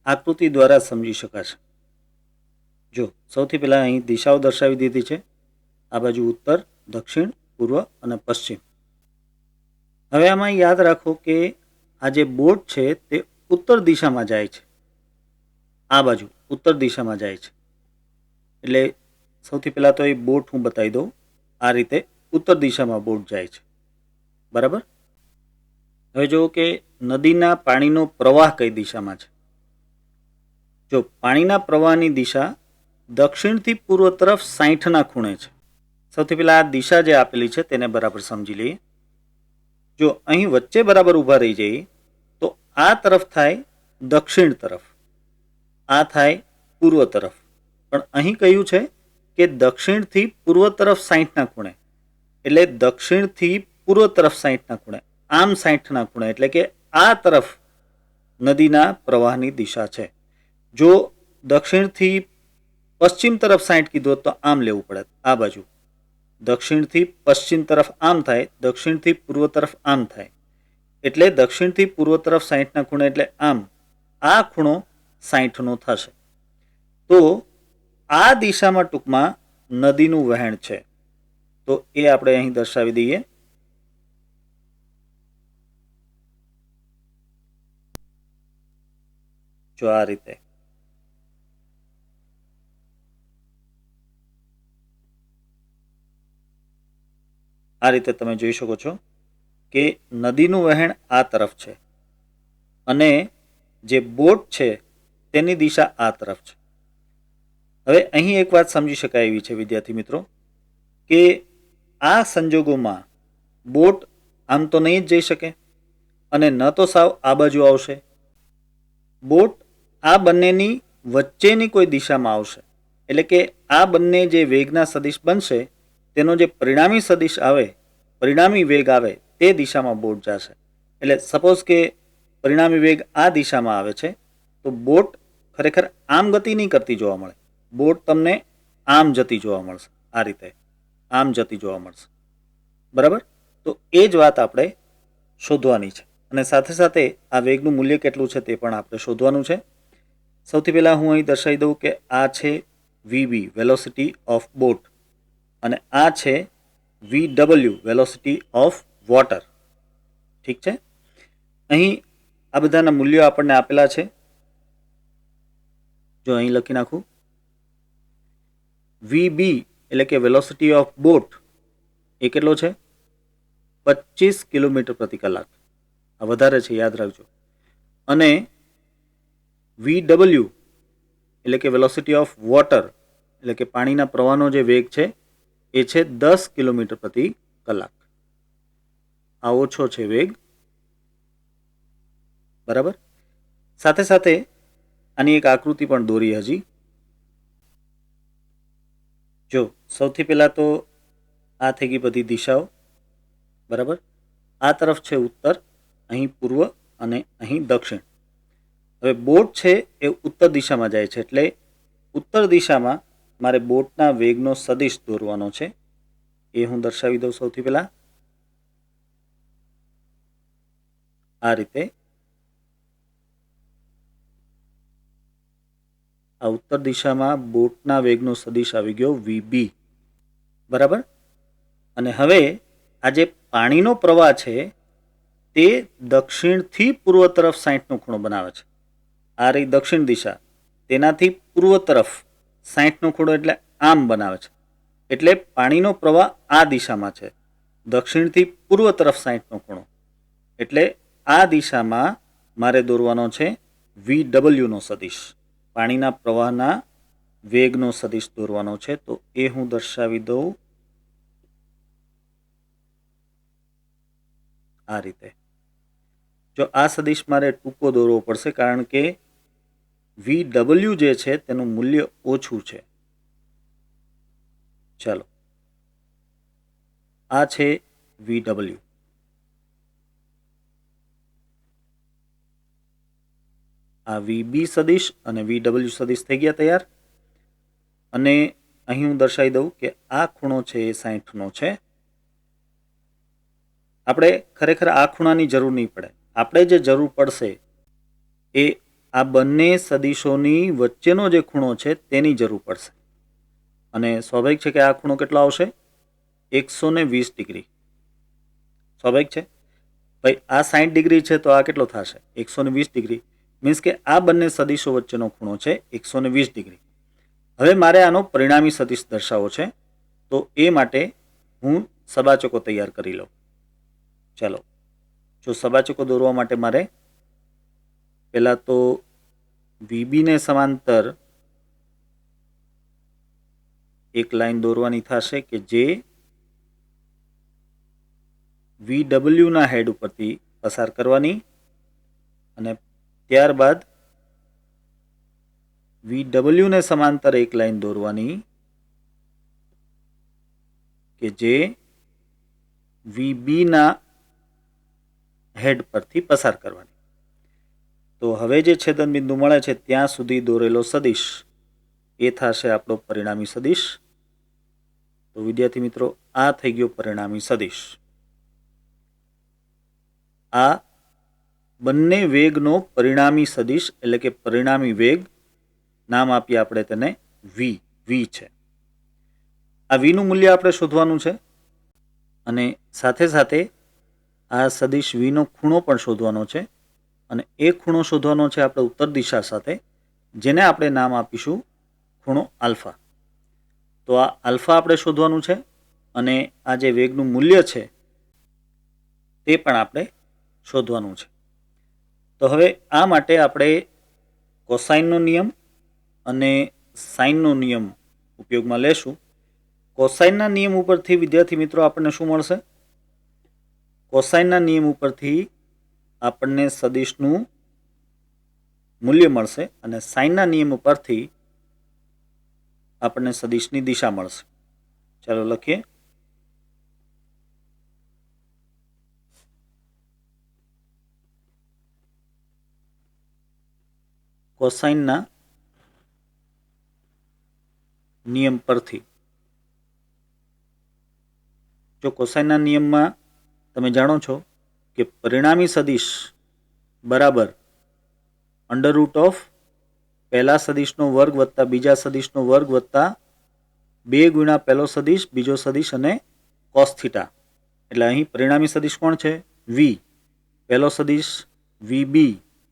આકૃતિ દ્વારા સમજી શકાશે. જો સૌથી પહેલા અહીં દિશાઓ દર્શાવી દીધી છે. આ બાજુ ઉત્તર, દક્ષિણ, પૂર્વ અને પશ્ચિમ. હવે આમાં યાદ રાખો કે આ જે બોટ છે તે ઉત્તર દિશામાં જાય છે. આ બાજુ ઉત્તર દિશામાં જાય છે. એટલે સૌથી પહેલાં તો એ બોટ હું બતાવી દઉં. આ રીતે ઉત્તર દિશામાં બોટ જાય છે. બરાબર. હવે જુઓ કે નદીના પાણીનો પ્રવાહ કઈ દિશામાં છે. જો પાણીના પ્રવાહની દિશા દક્ષિણથી પૂર્વ તરફ 60ના ખૂણે છે. સૌથી પહેલાં આ દિશા જે આપેલી છે તેને બરાબર સમજી લઈએ. જો અહીં વચ્ચે બરાબર ઊભા રહી જઈએ તો આ તરફ થાય દક્ષિણ તરફ, આ થાય પૂર્વ તરફ. પણ અહીં કહ્યું છે કે દક્ષિણથી પૂર્વ તરફ 60ના ખૂણે, એટલે દક્ષિણથી પૂર્વ તરફ 60ના ખૂણે, આમ 60ના ખૂણે, એટલે કે આ તરફ નદીના પ્રવાહની દિશા છે. જો દક્ષિણથી પશ્ચિમ તરફ 60 કીધો તો આમ લેવું પડે, આ બાજુ. દક્ષિણથી પશ્ચિમ તરફ આમ થાય, દક્ષિણથી પૂર્વ તરફ આમ થાય. એટલે દક્ષિણથી પૂર્વ તરફ 60ના ખૂણે એટલે આમ, આ ખૂણો 60નો થશે. તો આ દિશામાં ટૂંકમાં નદીનું વહેણ છે. તો એ આપણે અહીં દર્શાવી દઈએ. જો આ રીતે. આ રીતે તમે જોઈ શકો છો કે નદીનું વહેણ આ તરફ છે અને જે બોટ છે તેની દિશા આ તરફ છે. હવે અહીં એક વાત સમજી શકાય એવી છે વિદ્યાર્થી મિત્રો કે આ સંજોગોમાં બોટ આમ તો નહીં જ જઈ શકે અને ન તો સાવ આ બાજુ આવશે. બોટ આ બંનેની વચ્ચેની કોઈ દિશામાં આવશે. એટલે કે આ બંને જે વેગના સદિશ બનશે તેનો જે પરિણામી સદિશ આવે, પરિણામી વેગ આવે તે દિશામાં બોટ જશે. એટલે સપોઝ કે પરિણામી વેગ આ દિશામાં આવે છે તો બોટ ખરેખર આમ ગતિ નહીં કરતી જોવા મળે. બોટ તમને આમ જતી જોવા મળશે, આ રીતે આમ જતી જોવા મળશે, બરાબર. તો એ જ વાત આપણે શોધવાની છે અને સાથે સાથે આ વેગનું મૂલ્ય કેટલું છે તે પણ આપણે શોધવાનું છે. સૌથી પહેલાં હું અહીં દર્શાવી દઉં કે આ છે વીબી વેલોસિટી ઓફ બોટ અને આ છે VW વેલોસિટી ઓફ વોટર. ઠીક છે. અહીં આ બધાના મૂલ્યો આપણને આપેલા છે. જો અહીં લખી નાખું, VB એટલે કે વેલોસિટી ઓફ બોટ એ કેટલો છે? 25 કિલોમીટર પ્રતિ કલાક. આ વધારે છે, યાદ રાખજો. અને VW એટલે કે વેલોસિટી ઓફ વોટર એટલે કે પાણીના પ્રવાહનો જે વેગ છે એ છે 10 કિલોમીટર પ્રતિ કલાક. આ ઓછો છે વેગ, બરાબર. સાથે સાથે આની એક આકૃતિ પણ દોરી હજી. જો સૌથી પહેલા તો આ થઈ ગઈ બધી દિશાઓ, બરાબર. આ તરફ છે ઉત્તર, અહીં પૂર્વ અને અહીં દક્ષિણ. હવે બોટ છે એ ઉત્તર દિશામાં જાય છે એટલે ઉત્તર દિશામાં મારે બોટના વેગનો સદિશ દોરવાનો છે. એ હું દર્શાવી દઉં સૌથી પહેલા આ રીતે. આ ઉત્તર દિશામાં બોટના વેગનો સદિશ આવી ગયો VB, બરાબર. અને હવે આ જે પાણીનો પ્રવાહ છે તે દક્ષિણથી પૂર્વ તરફ 60નો ખૂણો બનાવે છે. આ રહી દક્ષિણ દિશા, તેનાથી પૂર્વ તરફ 60નો ખૂણો એટલે આમ બનાવે છે. એટલે પાણીનો પ્રવાહ આ દિશામાં છે, દક્ષિણથી પૂર્વ તરફ 60નો ખૂણો, એટલે આ દિશામાં મારે દોરવાનો છે VW નો સદિશ, પાણીના પ્રવાહના વેગનો સદિશ દોરવાનો છે. તો એ હું દર્શાવી દઉં આ રીતે. જો આ સદિશ મારે ટૂંકો દોરવો પડશે કારણ કે VW જે છે તેનું મૂલ્ય ઓછું છે. ચાલો, આ છે VW. આ VB સદિશ અને VW સદિશ થઈ ગયા તૈયાર. અને અહીં હું દર્શાવી દઉં કે આ ખૂણો છે એ 60નો છે. આપણે ખરેખર આ ખૂણાની જરૂર નહીં પડે. આપણે જે જરૂર પડશે એ આ બંને સદિશોની વચ્ચેનો જે ખૂણો છે તેની જરૂર પડશે. અને સ્વાભાવિક છે કે આ ખૂણો કેટલો આવશે? 120 ડિગ્રી. સ્વાભાવિક છે ભાઈ. આ 60 ડિગ્રી છે તો આ કેટલો થશે? 120 ડિગ્રી. મીન્સ કે આ બંને સદિશો વચ્ચેનો ખૂણો છે 120 ડિગ્રી. હવે મારે આનો પરિણામી સદિશ દર્શાવવો છે, તો એ માટે હું સબાચકો તૈયાર કરી લઉં. ચાલો, જો સબાચકો દોરવા માટે મારે પહેલાં તો VBને સમાંતર એક લાઈન દોરવાની થશે કે જે VWના હેડ ઉપરથી પસાર કરવાની અને ત્યારબાદ VWને સમાંતર એક લાઈન દોરવાની કે જે VBના હેડ પરથી પસાર કરવાની. તો હવે જે છેદન બિંદુ મળે છે ત્યાં સુધી દોરેલો સદિશ એ થશે આપણો પરિણામી સદિશ. તો વિદ્યાર્થી મિત્રો, આ થઈ ગયો પરિણામી સદિશ. આ બંને વેગનો પરિણામી સદિશ એટલે કે પરિણામી વેગ, નામ આપીએ આપણે તેને V છે. આ Vનું મૂલ્ય આપણે શોધવાનું છે અને સાથે સાથે આ સદિશ Vનો ખૂણો પણ શોધવાનો છે. અને એ ખૂણો શોધવાનો છે આપણે ઉત્તર દિશા સાથે, જેને આપણે નામ આપીશું ખૂણો આલ્ફા. તો આ આલ્ફા આપણે શોધવાનું છે અને આ જે વેગનું મૂલ્ય છે તે પણ આપણે શોધવાનું છે. તો હવે આ માટે આપણે કોસાઇનનો નિયમ અને સાઇનનો નિયમ ઉપયોગમાં લેશું. કોસાઇનના નિયમ ઉપરથી વિદ્યાર્થી મિત્રો આપણને શું મળશે? કોસાઇનના નિયમ ઉપરથી આપણને સદિશનું મૂલ્ય મળશે અને સાઇનના નિયમ ઉપરથી આપણને સદિશની દિશા મળશે. ચાલો લખીએ. કોસાઇનના નિયમ પરથી જો કોસાઇનના નિયમમાં તમે જાણો છો કે પરિણામી સદિશ બરાબર અંડર રૂટ ઓફ પહેલા સદિશનો વર્ગ વત્તા બીજા સદિશનો વર્ગ વત્તા 2 ગુણ્યા પહેલો સદિશ, બીજો સદિશ અને કોસ થીટા. એટલે અહીં પરિણામી સદિશ કોણ છે? વી. પહેલો સદિશ VB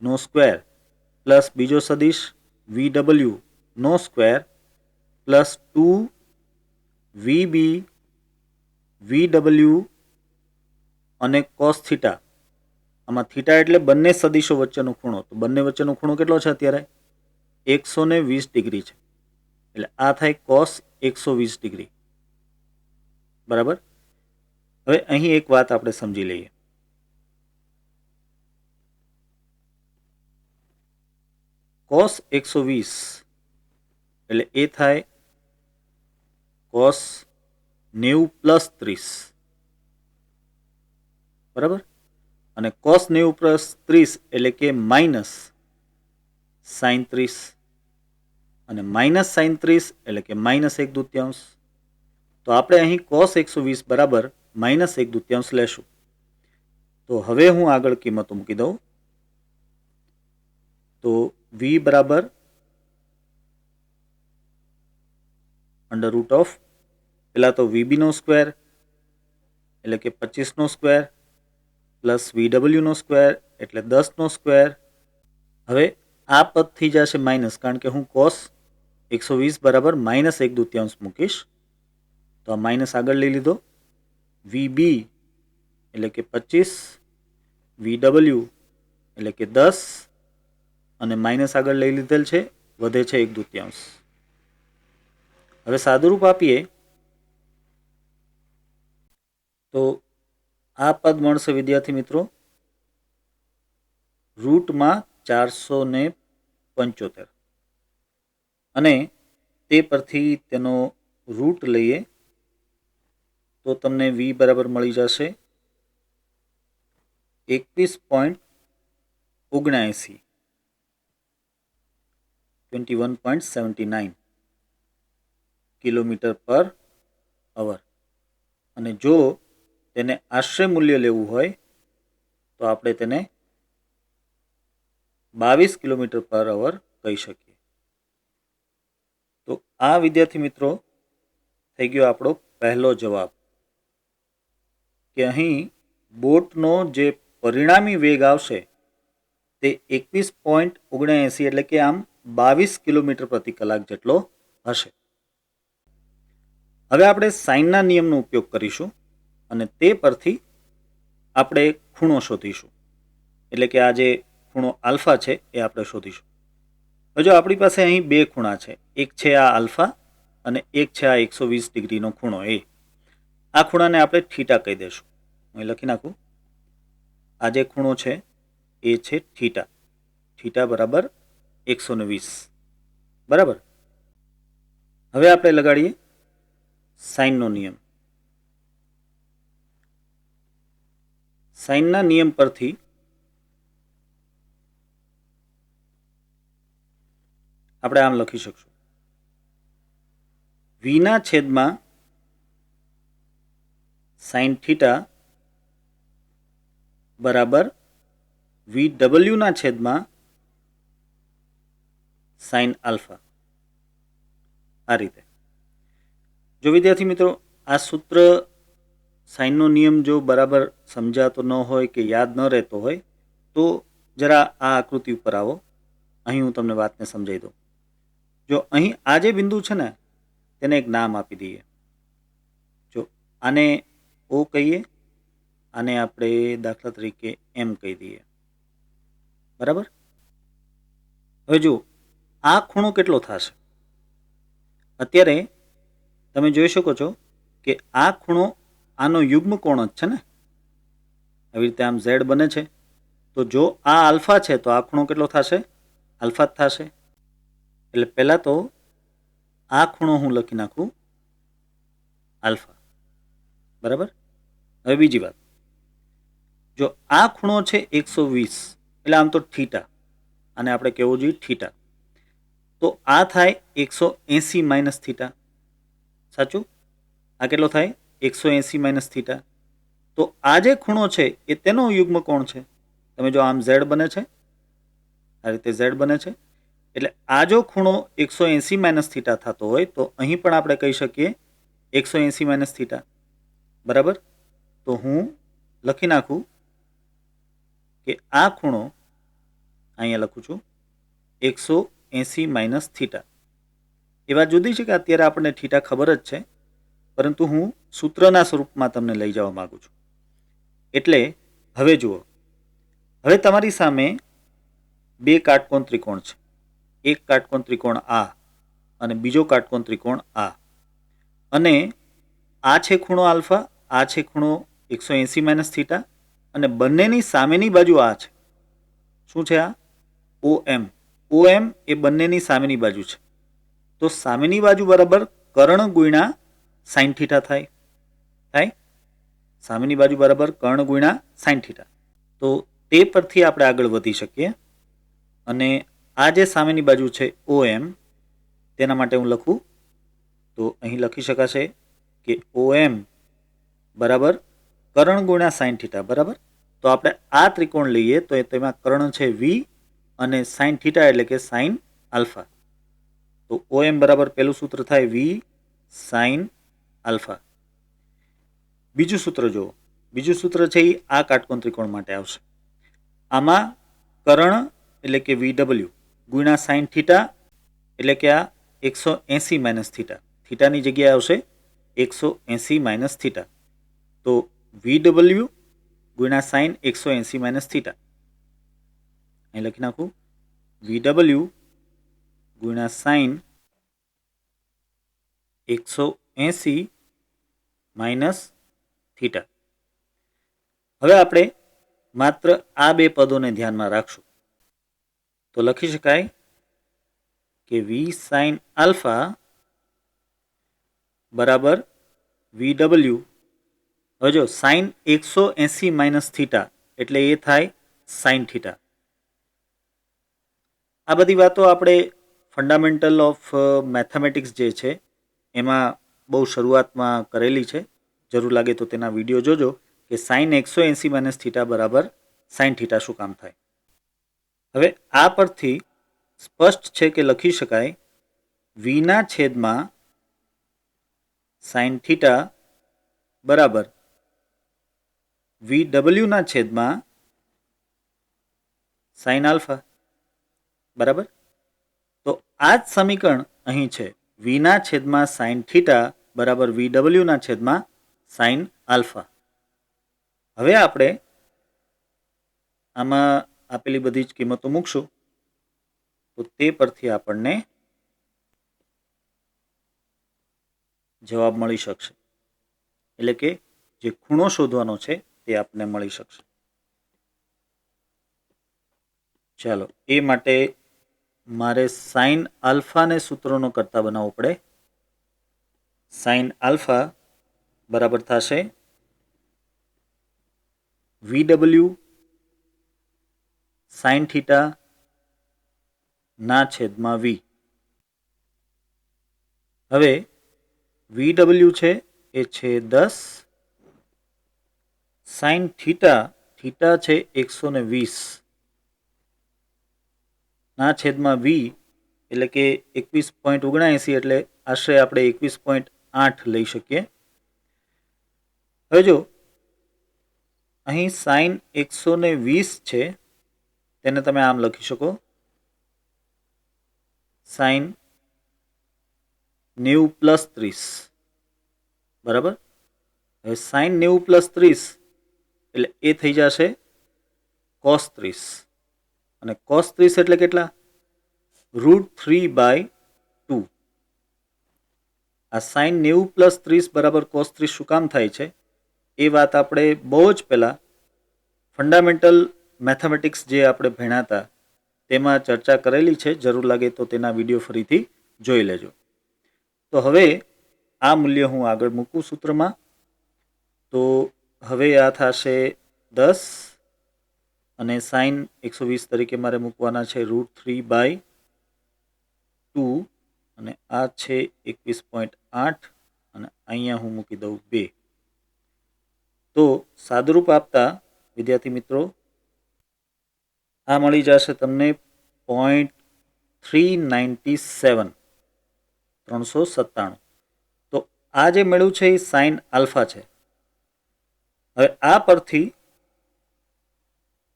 નો સ્ક્વેર પ્લસ બીજો સદિશ VW નો સ્ક્વેર પ્લસ 2VB VW અને કોસ થીટા. આમાં થીટા એટલે બંને સદિશો વચ્ચેનો ખૂણો. તો બંને વચ્ચેનો ખૂણો કેટલો છે અત્યારે? 120 ડિગ્રી છે. એટલે આ થાય કોસ 120 ડિગ્રી. બરાબર. હવે અહીં એક વાત આપણે સમજી લઈએ. કોસ 120 એટલે એ થાય કોસ 90 પ્લસ 30. બરાબર. અને કોસ 90 પ્લસ 30 એટલે કે માઇનસ સાઇન 30 અને માઇનસ સાઇન 30 એટલે કે માઇનસ 1/2. તો આપણે અહીં કોસ 120 બરાબર માઇનસ 1/2 લેશું. તો હવે હું આગળ કિંમતો મૂકી દઉં. તો v બરાબર અંડર રૂટ ઓફ પહેલા તો VB નો સ્ક્વેર એટલે કે 25 નો સ્ક્વેર પ્લસ VW નો સ્ક્વેર એટલે 10 નો સ્ક્વેર. હવે આ પદ થઈ જશે માઇનસ, કારણ કે હું કોસ 120 બરાબર માઇનસ 1/2 મૂકીશ. તો આ માઇનસ આગળ લઈ લીધો. VB એટલે કે 25, VW એટલે કે 10 અને માઇનસ આગળ લઈ લીધેલ છે, વધે છે 1/2. હવે સાદુરૂપ આપીએ તો આ પદ મળશે વિદ્યાર્થી મિત્રો રૂટમાં 475 અને તે પરથી તેનો રૂટ લઈએ તો તમને v બરાબર મળી જશે 21.79 21.79 કિલોમીટર પર અવર. અને જો તેને આશ્રય મૂલ્ય લેવું હોય તો આપણે તેને 22 કિલોમીટર પર અવર કહી શકીએ. તો આ વિદ્યાર્થી મિત્રો થઈ ગયો આપણો પહેલો જવાબ કે અહીં બોટનો જે પરિણામી વેગ આવશે તે 21.79 એટલે કે આમ 22 કિલોમીટર પ્રતિ કલાક જેટલો હશે. હવે આપણે સાઇનના નિયમનો ઉપયોગ કરીશું અને તે પરથી આપણે ખૂણો શોધીશું. એટલે કે આ જે ખૂણો આલ્ફા છે એ આપણે શોધીશું. હવે જો આપણી પાસે અહીં બે ખૂણા છે, એક છે આ આલ્ફા અને એક છે આ 120 ડિગ્રીનો ખૂણો એ. આ ખૂણાને આપણે થીટા કહી દઈશું. હું લખી નાખું. આ જે ખૂણો છે એ છે થીટા. થીટા બરાબર 120. બરાબર. હવે આપણે લગાડીએ સાઇનનો નિયમ. સાઇનના નિયમ પરથી આપણે આમ લખી શકશું. વીના છેદમાં સાઇન થીટા બરાબર VW ના છેદમાં સાઇન આલ્ફા. આ રીતે. જો વિદ્યાર્થી મિત્રો આ સૂત્ર સાઇનનો નિયમ જો બરાબર સમજાતો ન હોય કે યાદ ન રહેતો હોય તો જરા આ આકૃતિ ઉપર આવો. અહીં હું તમને વાતને સમજાવી દઉં. જો અહીં આ જે બિંદુ છે ને તેને એક નામ આપી દઈએ. જો આને O કહીએ, આને આપણે દાખલા તરીકે M કહી દઈએ. બરાબર. હવે જો આ ખૂણો કેટલો થશે? અત્યારે તમે જોઈ શકો છો કે આ ખૂણો આનો યુગ્મ કોણ જ છે ને, આવી રીતે આમ Z બને છે. તો જો આ આલ્ફા છે તો આ ખૂણો કેટલો થશે? આલ્ફા જ થશે. એટલે પહેલાં તો આ ખૂણો હું લખી નાખું આલ્ફા. બરાબર. હવે બીજી વાત, જો આ ખૂણો છે 120 એટલે આમ તો થીટા, અને આપણે કહેવું જોઈએ થીટા, તો આ થાય 180 માઇનસ થીટા. સાચું? આ કેટલો થાય? 180 માઇનસ થીટા. તો આ જે ખૂણો છે એ તેનો યુગ્મ કોણ છે? તમે જો આમ ઝેડ બને છે, આ રીતે ઝેડ બને છે, એટલે આ જો ખૂણો 180 માઇનસ થીટા થતો હોય તો અહીં પણ આપણે કહી શકીએ 180 માઇનસ થીટા. બરાબર? તો હું લખી નાખું કે આ ખૂણો અહીંયા લખું છું 180 માઇનસ થીટા. એ વાત જુદી છે કે અત્યારે આપણને થીટા ખબર જ છે, પરંતુ હું સૂત્રના સ્વરૂપમાં તમને લઈ જવા માંગુ છું. એટલે હવે જુઓ, હવે તમારી સામે બે કાટકોણ ત્રિકોણ છે. એક કાટકોણ ત્રિકોણ આ અને બીજો કાટકોણ ત્રિકોણ આ, અને આ છે ખૂણો આલ્ફા, આ છે ખૂણો 180 માઇનસ થીટા, અને બંનેની સામેની બાજુ આ છે. શું છે આ? OM. OM એ બંનેની સામેની બાજુ છે. તો સામેની બાજુ બરાબર કર્ણ ગુણ્યા સાઇન થીટા થાય. સામેની બાજુ બરાબર કર્ણ ગુણ્યા સાઇન થીટા. તો તે પરથી આપણે આગળ વધી શકીએ, અને આ જે સામેની બાજુ છે OM, તેના માટે હું લખું તો અહીં લખી શકાશે કે OM બરાબર કર્ણ ગુણ્યા સાઇન થીટા. બરાબર? તો આપણે આ ત્રિકોણ લઈએ તો તેમાં કર્ણ છે V અને સાઇન થીટા એટલે કે સાઇન આલ્ફા. તો OM બરાબર પહેલું સૂત્ર થાય V સાઇન આલ્ફા. બીજું સૂત્ર જુઓ, બીજું સૂત્ર છે એ આ કાટકોણ ત્રિકોણ માટે આવશે. આમાં કર્ણ એટલે કે VW ગુણ્યા સાઇન થીટા એટલે કે આ 180 માઇનસ થીટા. થીટાની જગ્યાએ આવશે 180 માઇનસ થીટા. તો VW ગુણ્યા સાઇન 180 માઇનસ થીટા. અહીં લખી નાખું VW ગુણ્યા સાઇન 180 માઇનસ થીટા. હવે આપણે માત્ર આ બે પદોને ધ્યાનમાં રાખશું તો લખી શકાય કે V સાઇન આલ્ફા બરાબર VW. હવે જો સાઇન 180 માઇનસ થીટા એટલે એ થાય સાઇન થીટા. આ બધી વાતો આપણે ફંડામેન્ટલ ઓફ મેથેમેટિક્સ જે છે એમાં બહુ શરૂઆતમાં કરેલી છે. જરૂર લાગે તો તેના વિડીયો જોજો કે સાઇન 180 માઇનસ થીટા બરાબર સાઇન થીટા શું કામ થાય. હવે આ પરથી સ્પષ્ટ છે કે લખી શકાય Vના છેદમાં સાઇન થીટા બરાબર VWના છેદમાં સાઇન આલ્ફા. બરાબર? તો આ જ સમીકરણ અહીં છે. Vના છેદમાં સાઇન થીટા બરાબર VWના છેદમાં સાઇન આલ્ફા. હવે આપણે આમાં આપેલી બધી જ કિંમતો મૂકશું તો તે પરથી આપણને જવાબ મળી શકશે. એટલે કે જે ખૂણો શોધવાનો છે તે આપણને મળી શકશે. ચાલો, એ માટે મારે સાઇન આલ્ફાને સૂત્રોનો કરતા બનાવવો પડે. સાઇન આલ્ફા બરાબર થશે VW સાઇન થીટા ના છેદમાં V. હવે VW છે એ છે 10, સાઇન થીટા છે 120 ના છેદમાં V એટલે કે 21.79 એટલે આશરે આપણે 21.8 લઈ શકીએ. હવે જો અહીં સાઇન 120 છે તેને તમે આમ લખી શકો સાઇન 90 પ્લસ 30. બરાબર? હવે સાઇન 90 પ્લસ 30 એટલે એ થઈ જશે કોસ 30, અને કોસ 30 એટલે કેટલા? √3/2. આ સાઇન 90 પ્લસ 30 બરાબર કોસ 30 શું કામ થાય છે એ વાત આપણે બહુ જ પહેલાં ફંડામેન્ટલ મેથેમેટિક્સ જે આપણે ભણ્યા હતા તેમાં ચર્ચા કરેલી છે. જરૂર લાગે તો તેના વિડીયો ફરીથી જોઈ લેજો. તો હવે આ મૂલ્ય હું આગળ મૂકું સૂત્રમાં. તો હવે આ થશે 10 અને સાઇન 120 તરીકે મારે મૂકવાના છે √3/2 અને આ છે 21.8 અને અહીંયા હું મૂકી દઉં 2. તો સાદુરૂપ આપતા વિદ્યાર્થી મિત્રો આ મળી જશે તમને 0.397 397. તો આ જે મળ્યું છે એ સાઇન આલ્ફા છે. હવે આ પરથી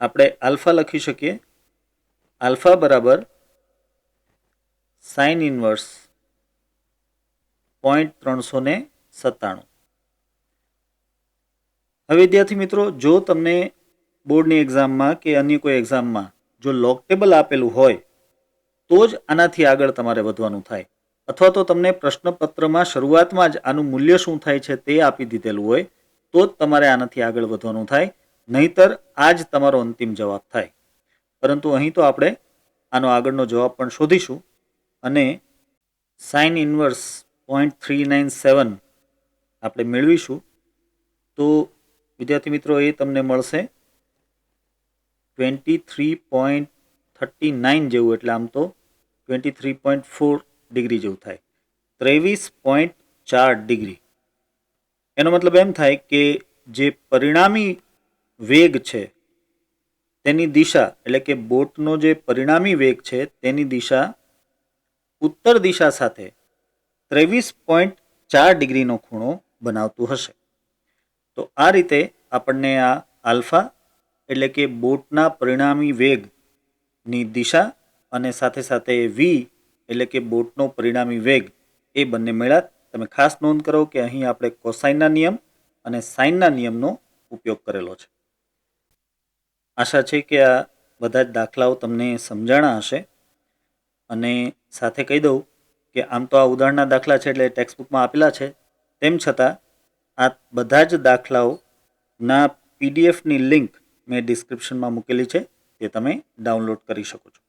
આપણે આલ્ફા લખી શકીએ. આલ્ફા બરાબર સાઇન ઇન્વર્સ 0.397. હવે વિદ્યાર્થી મિત્રો, જો તમને બોર્ડની એક્ઝામમાં કે અન્ય કોઈ એક્ઝામમાં જો લોગ ટેબલ આપેલું હોય તો જ આનાથી આગળ તમારે વધવાનું થાય, અથવા તો તમને પ્રશ્નપત્રમાં શરૂઆતમાં જ આનું મૂલ્ય શું થાય છે તે આપી દીધેલું હોય તો જ તમારે આનાથી આગળ વધવાનું થાય, નહીતર આ જ તમારો અંતિમ જવાબ થાય. પરંતુ અહીં તો આપણે આનો આગળનો જવાબ પણ શોધીશું અને સાઇન ઇન્વર્સ 0.397 આપણે મેળવીશું. તો વિદ્યાર્થી મિત્રો, એ તમને મળશે 23.39 જેવું, એટલે આમ તો 23.4 ડિગ્રી જેવું થાય, 23.4 ડિગ્રી. એનો મતલબ એમ થાય કે જે પરિણામી વેગ છે તેની દિશા, એટલે કે બોટનો જે પરિણામી વેગ છે તેની દિશા ઉત્તર દિશા સાથે 23.4 ડિગ્રીનો ખૂણો બનાવતું હશે. તો આ રીતે આપણને આ આલ્ફા એટલે કે બોટના પરિણામી વેગની દિશા અને સાથે સાથે વી એટલે કે બોટનો પરિણામી વેગ એ બંને મળ્યા. તમે ખાસ નોંધ કરો કે અહીં આપણે કોસાઇનના નિયમ અને સાઇનના નિયમનો ઉપયોગ કરેલો છે. આશા છે કે આ બધા જ દાખલાઓ તમને સમજાણા હશે. અને સાથે કહી દઉં કે આમ તો આ ઉદાહરણના દાખલા છે એટલે ટેક્સ્ટબુકમાં આપેલા છે, તેમ છતાં આ બધા જ દાખલાઓના પીડીએફની લિંક મેં ડિસ્ક્રિપ્શનમાં મૂકેલી છે, તે તમે ડાઉનલોડ કરી શકો છો.